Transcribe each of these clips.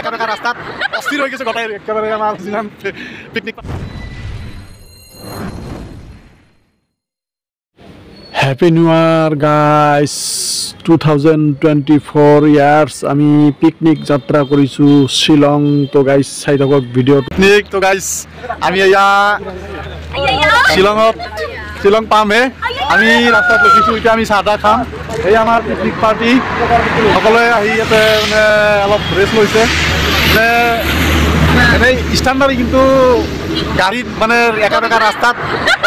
একা রাস্তাত অস্থির হয়ে গেছে গোটাই একেবারে আমার picnic. Happy new year guys 2024 years. আমি পিকনিক যাত্রা কৰিছোঁ শ্বিলং। তো গাইস চাই থাকক ভিডিঅ' পিকনিক। তো গাইস আমি এয়া শ্বিলং পামহে। আমি ৰাস্তাত ৰখিছোঁ, এতিয়া আমি চাহ তাহ খাম। এই আমাৰ পিকনিক পাৰ্টি সকলোৱে আহি ইয়াতে মানে অলপ ৰেষ্ট লৈছে। মানে এনেই ষ্টেণ্ডাৰ্ড কিন্তু গাড়ীত মানে একা ৰাস্তাত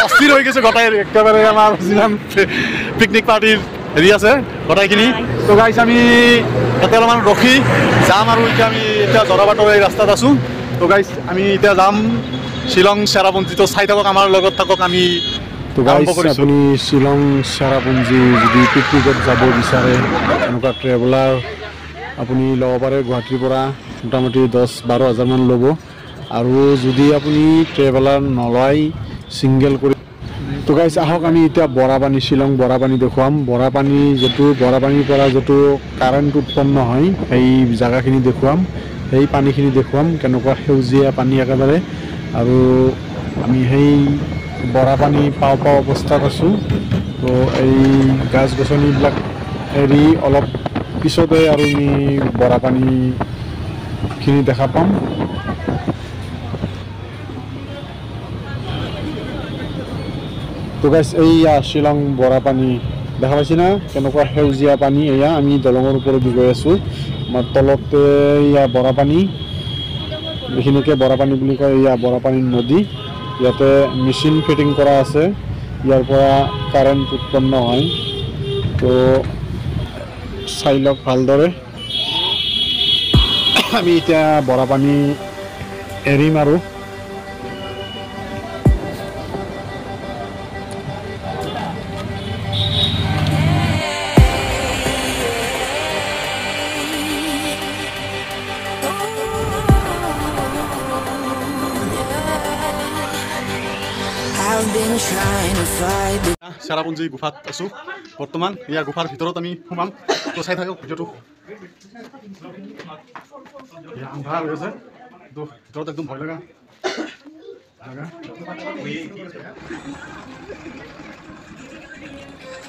অস্থিৰ হৈ গৈছে গোটাই একেবাৰে আমাৰ যিমান পিকনিক পাৰ্টিৰ হেৰি আছে গোটাইখিনি। তো গাইছ আমি ইয়াতে অলপমান ৰখি যাম আৰু এতিয়া জৰাবাটৰ এই ৰাস্তাত আছোঁ। তো গাইছ আমি এতিয়া যাম শ্বিলং চেৰাপুঞ্জী। তো চাই থাকক, আমাৰ লগত থাকক। আমি তো গাইছ আপুনি শ্বিলং চেৰাপুঞ্জী যদি পিকনিকত যাব বিচাৰে এনেকুৱা ট্ৰেভেলাৰ আপুনি ল'ব পাৰে। গুৱাহাটীৰ পৰা মোটামুটি 10-12 হাজাৰমান ল'ব। আৰু যদি আপুনি ট্ৰেভেলাৰ নলয় ছিংগল কৰি। তো গাইছ আহক আমি এতিয়া বৰাপানী, শ্বিলং বৰাপানী দেখুৱাম। বৰাপানীৰ পৰা যিটো কাৰেণ্ট উৎপন্ন হয় সেই জেগাখিনি দেখুৱাম, সেই পানীখিনি দেখুৱাম কেনেকুৱা সেউজীয়া পানী একেবাৰে। আৰু আমি সেই বৰাপানী পাওঁ অৱস্থাত আছোঁ। তো এই গছ গছনিবিলাক এৰি অলপ পিছতে আৰু আমি বৰাপানীখিনি দেখা পাম। তো গাইছ এইয়া শ্বিলং বৰাপানী দেখা পাইছে না, কেনেকুৱা সেউজীয়া পানী। এয়া আমি দলঙৰ ওপৰত গৈ আছোঁ। আমাৰ তলতে এয়া বৰাপানী, এইখিনিকে বৰাপানী বুলি কয়। এয়া বৰাপানী নদী, ইয়াতে মেচিন ফিটিং কৰা আছে, ইয়াৰ পৰা কাৰেণ্ট উৎপন্ন হয়। তো চাই লওক ভালদৰে। আমি এতিয়া বৰাপানী এৰিম আৰু চেৰাপুঞ্জী গুফাত আছোঁ বৰ্তমান। ইয়াৰ গুফাৰ ভিতৰত আমি সোমাম। তো চাই থাকক ভিডিঅ'টো। আন্ধাৰ হৈ আছে, তো ভিতৰত একদম ভয় লগা জেগা।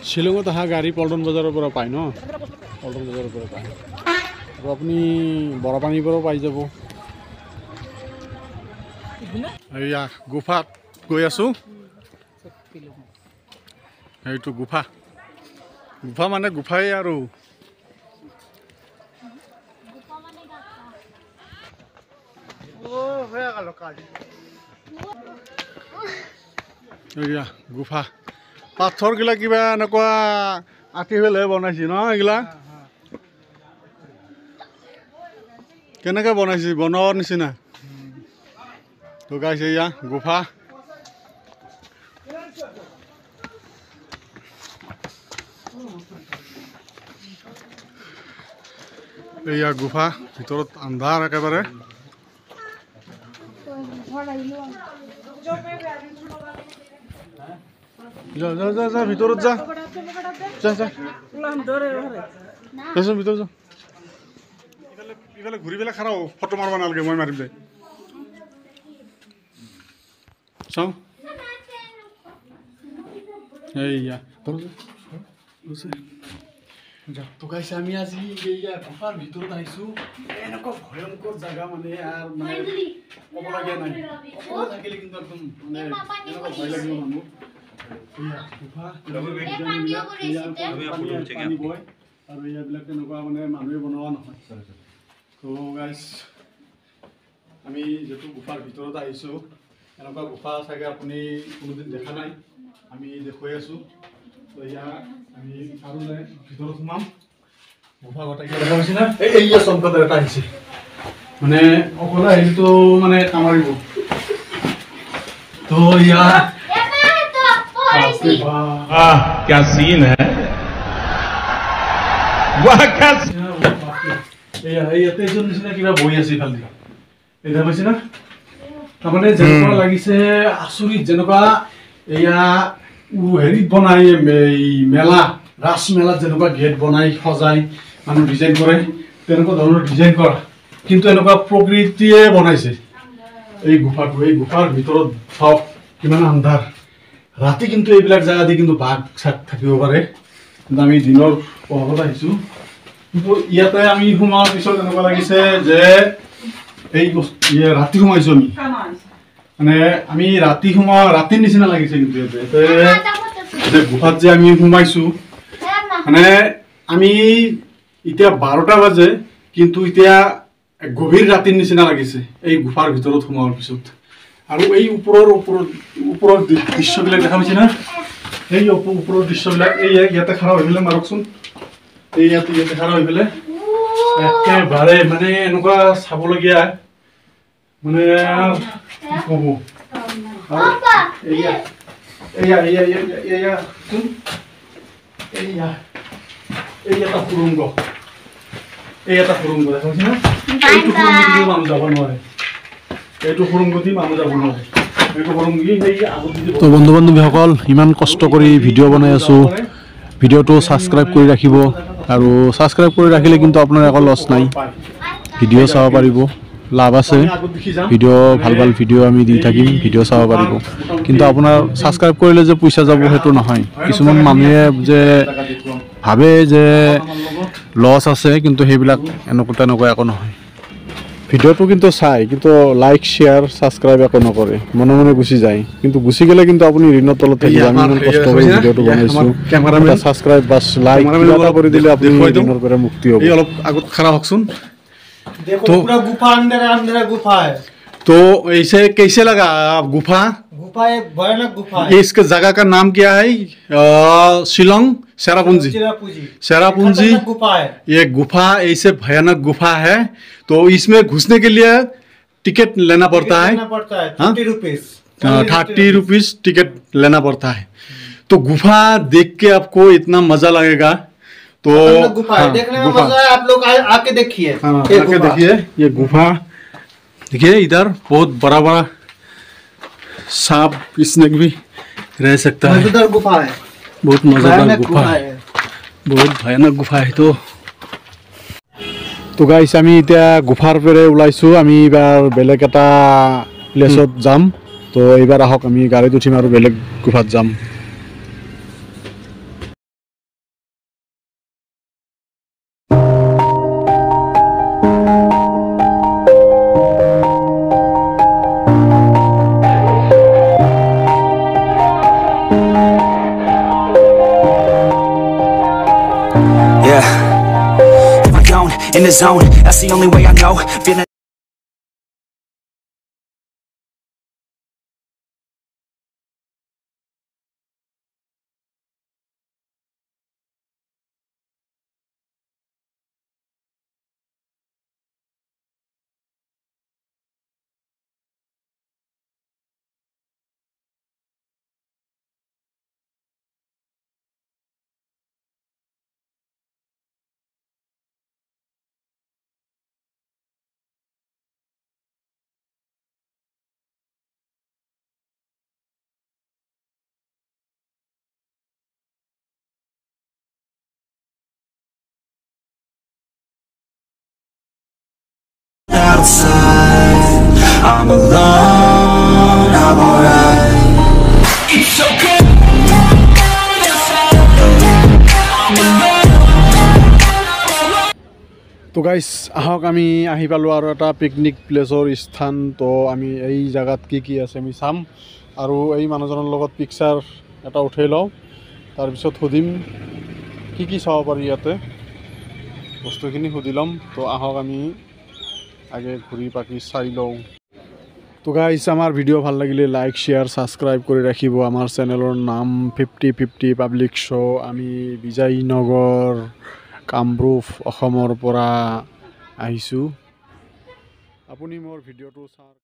শ্বিলঙত অহা গাড়ী পল্টন বজাৰৰ পৰা পায় ন, পল্টন বজাৰৰ পৰা পায়। আৰু আপুনি বৰাপানীৰ পৰাও পাই যাব। এয়া গুফাত গৈ আছোঁ। এইটো গুফা মানে গুফাই আৰু। এয়া গুফা, পাথৰগিলা কিবা এনেকুৱা আঁকি পেলাই বনাইছে ন। এইগিলা কেনেকৈ বনাইছে, বনোৱাৰ নিচিনা। তো গাইছে এয়া গুফা। এয়া গুফা, ভিতৰত আন্ধাৰ একেবাৰে। যা ভিতৰত যা ভিতৰত যা। ইফালে ঘূৰি পেলাই খাৰা ফটো মাৰিব নালাগে, মই মাৰিম দে। চাওঁ এইয়া তো গাইছে আমি আজি এইয়া গুফাৰ ভিতৰত আহিছোঁ। এনেকুৱা ভয়ংকৰ জেগা মানে আৰু মানে ক'বলগীয়া নাই। অকলে থাকিলে কিন্তু একদম মানে এনেকুৱা ভয় লাগিব মানুহ। গুফা পানী বয় আৰু ইয়াবিলাক তেনেকুৱা মানে মানুহে বনোৱা নহয়। তো গাইছ আমি যিহেতু গুফাৰ ভিতৰত আহিছোঁ, এনেকুৱা গুফা চাগে আপুনি কোনোদিন দেখা নাই, আমি দেখুৱাই আছোঁ। তো ইয়াত আমি আৰু ভিতৰত সোমাম। গুফা গোটাইকে দেখা পাইছে না, এইয়া চম্পদ এটা আহিছে মানে অকলে আহিলেতো মানে কামাৰিব। তো ইয়াত क्या सीन है, वाह क्या ইয়াতে এজন নিচিনা কিবা বহি আছে ইফালে দেখা পাইছে না। তাৰমানে যেনেকুৱা লাগিছে আচৰিত, যেনেকুৱা এয়া হেৰিত বনাই এই মেলা, ৰাস মেলাত যেনেকুৱা গেট বনাই সজাই মানুহ ডিজাইন কৰে, তেনেকুৱা ধৰণৰ ডিজাইন কৰা। কিন্তু এনেকুৱা প্ৰকৃতিয়ে বনাইছে এই গুফাৰ ভিতৰত চাওক কিমান আন্ধাৰ ৰাতি কিন্তু এইবিলাক জায়গা দি কিন্তু বাঘ চাক থাকিব পাৰে কিন্তু আমি দিনৰ পোহৰত আহিছোঁ কিন্তু ইয়াতে আমি সোমোৱাৰ পিছত এনেকুৱা লাগিছে যে এই ৰাতি সোমাইছোঁ আমি মানে আমি ৰাতিৰ নিচিনা লাগিছে কিন্তু ইয়াতে গুফাত যে আমি সোমাইছোঁ মানে আমি এতিয়া 12টা বাজে কিন্তু এতিয়া গভীৰ ৰাতিৰ নিচিনা লাগিছে এই গুফাৰ ভিতৰত সোমোৱাৰ পিছত আৰু এই ওপৰৰ দৃশ্যবিলাক দেখা পাইছে না এই ওপৰৰ দৃশ্যবিলাক এই ইয়াতে খাৰা হৈ পেলাই মাৰকচোন এই ইয়াতে খাৰা হৈ পেলাই একেবাৰে মানে এনেকুৱা চাবলগীয়া মানে ক'ব এটা সুৰংগ দেখা পাইছে না এইটো সুৰংগ মানুহ যাব নোৱাৰে এইটো সুৰংগ দি মানুহ যাব নোৱাৰে এইটো সুৰংগী সেই আগত তো বন্ধু বান্ধৱীসকল ইমান কষ্ট কৰি ভিডিঅ' বনাই আছোঁ ভিডিঅ'টো ছাবস্ক্ৰাইব কৰি ৰাখিব আৰু ছাবস্ক্ৰাইব কৰি ৰাখিলে কিন্তু আপোনাৰ একো লছ নাই ভিডিঅ' চাব পাৰিব লাভ আছে ভিডিঅ' ভাল ভিডিঅ' আমি দি থাকিম ভিডিঅ' চাব পাৰিব কিন্তু আপোনাৰ ছাবস্ক্ৰাইব কৰিলে যে পইচা যাব সেইটো নহয় কিছুমান মানুহে যে ভাবে যে লছ আছে কিন্তু সেইবিলাক তেনেকুৱা একো নহয় ভিডিঅ'টো কিন্তু চাই কিন্তু লাইক শ্বেয়াৰ ছাবস্ক্ৰাইব একো নকৰে মনে মনে গুচি যায় কিন্তু গুচি গ'লে কিন্তু আপুনি ঋণৰ তলত থাকিব আমি ইমান কষ্ট কৰি ভিডিঅ'টো বনাইছোঁ কেমেৰামেন ছাবস্ক্ৰাইব বা লাইক কিবা এটা কৰি দিলে আপুনি ঋণৰ পৰা মুক্তি হ'ব এই অলপ আগত খাৰা হওকচোন देखो पूरा गुफा अंदर गुफा है तो ऐसे कैसे लगा गुफा एक भयानक गुफा है इसका जगह का नाम क्या है शिलोंग सेरापूंजी गुफा है ये गुफा ऐसे भयानक गुफा है तो इसमें घुसने के लिए टिकट लेना पड़ता है 30 रुपीज टिकट लेना पड़ता है तो गुफा देख के आपको इतना मजा लगेगा तो गुफा है देखने में मजा है आप लोग आके देखिए आके देखिए ये गुफा देखिए इधर बहुत बड़ा बड़ा सांप स्नेक भी रह सकता है मजेदार गुफा है बहुत मजेदार गुफा है बहुत भयानक गुफा है तो गाइस আমি এতিয়া গুফাৰ পৰা ওলাইছো আমি এবাৰ বেলেগ এটা প্লেছত যাম তো এইবাৰ আহক আমি গাড়ীত উঠিম আৰু বেলেগ গুফাত যাম in the zone, that's the only way I know. Feeling outside, I'm alone, I'm alright. It's okay. তো গাইস আহক আমি আহি পালোঁ আৰু এটা পিকনিক প্লেছৰ স্থান তো আমি এই জায়গাত কি আছে আমি চাম আৰু এই মানুহজনৰ লগত পিকচাৰ এটা উঠাই লওঁ তাৰপিছত সুধিম কি চাব পাৰি ইয়াতে বস্তুখিনি সুধি ল'ম তো আহক আমি আগে ঘূৰি পাকি চাই লওঁ তো গাইস আমাৰ ভিডিঅ' ভাল লাগিলে লাইক শ্বেয়াৰ ছাবস্ক্ৰাইব কৰি ৰাখিব আমাৰ চেনেলৰ নাম 50-50 পাব্লিক শ্ব' আমি বিজয়নগৰ কামৰূপ অসমৰ পৰা আহিছোঁ আপুনি মোৰ ভিডিঅ'টো চাওক